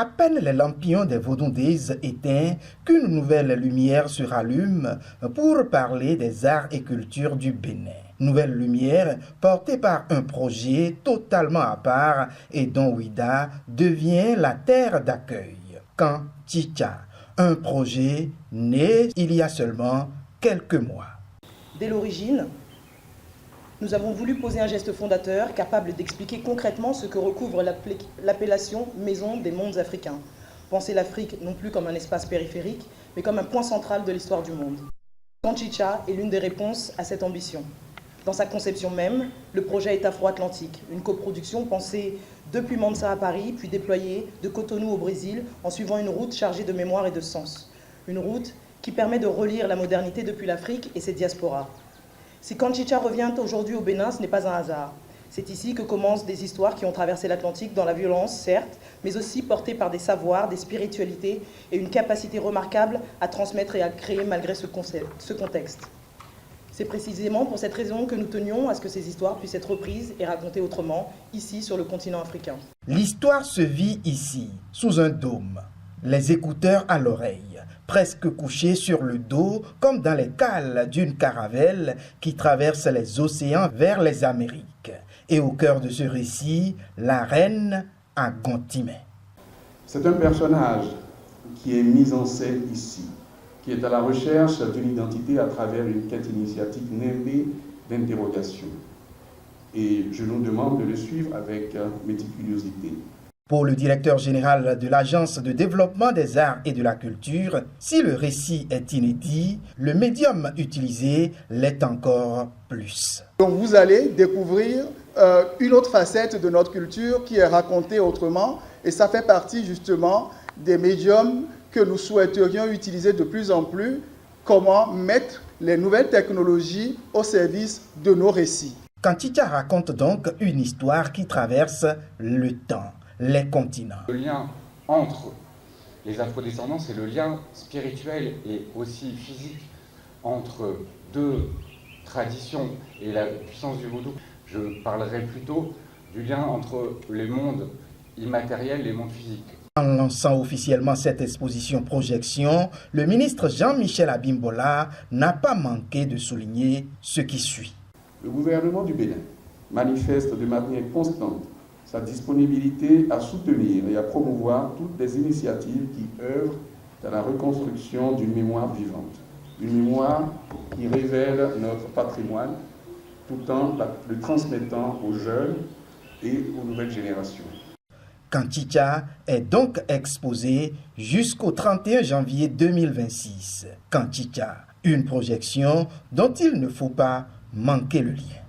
À peine les lampions des Vaudondaises éteints qu'une nouvelle lumière se rallume pour parler des arts et cultures du Bénin. Nouvelle lumière portée par un projet totalement à part et dont Ouida devient la terre d'accueil. Kanticha, un projet né il y a seulement quelques mois. Dès l'origine, nous avons voulu poser un geste fondateur capable d'expliquer concrètement ce que recouvre l'appellation Maison des mondes africains. Penser l'Afrique non plus comme un espace périphérique, mais comme un point central de l'histoire du monde. Kanticha est l'une des réponses à cette ambition. Dans sa conception même, le projet est afro-atlantique, une coproduction pensée depuis Mansa à Paris, puis déployée de Cotonou au Brésil en suivant une route chargée de mémoire et de sens. Une route qui permet de relire la modernité depuis l'Afrique et ses diasporas. Si Kanticha revient aujourd'hui au Bénin, ce n'est pas un hasard. C'est ici que commencent des histoires qui ont traversé l'Atlantique dans la violence, certes, mais aussi portées par des savoirs, des spiritualités et une capacité remarquable à transmettre et à créer malgré ce contexte. C'est précisément pour cette raison que nous tenions à ce que ces histoires puissent être reprises et racontées autrement, ici sur le continent africain. L'histoire se vit ici, sous un dôme, les écouteurs à l'oreille, presque couchés sur le dos comme dans les cales d'une caravelle qui traverse les océans vers les Amériques. Et au cœur de ce récit, la reine à Gontimet. C'est un personnage qui est mis en scène ici, qui est à la recherche d'une identité à travers une quête initiatique nimbée d'interrogation. Et je nous demande de le suivre avec méticulosité. Pour le directeur général de l'Agence de développement des arts et de la culture, si le récit est inédit, le médium utilisé l'est encore plus. Donc vous allez découvrir une autre facette de notre culture qui est racontée autrement, et ça fait partie justement des médiums que nous souhaiterions utiliser de plus en plus, comment mettre les nouvelles technologies au service de nos récits. Kanticha raconte donc une histoire qui traverse le temps, les continents. Le lien entre les afrodescendants, c'est le lien spirituel et aussi physique entre deux traditions et la puissance du vaudou. Je parlerai plutôt du lien entre les mondes immatériels et les mondes physiques. En lançant officiellement cette exposition projection, le ministre Jean-Michel Abimbola n'a pas manqué de souligner ce qui suit. Le gouvernement du Bénin manifeste de manière constante sa disponibilité à soutenir et à promouvoir toutes les initiatives qui œuvrent à la reconstruction d'une mémoire vivante. Une mémoire qui révèle notre patrimoine tout en le transmettant aux jeunes et aux nouvelles générations. Kanticha est donc exposé jusqu'au 31 janvier 2026. Kanticha, une projection dont il ne faut pas manquer le lien.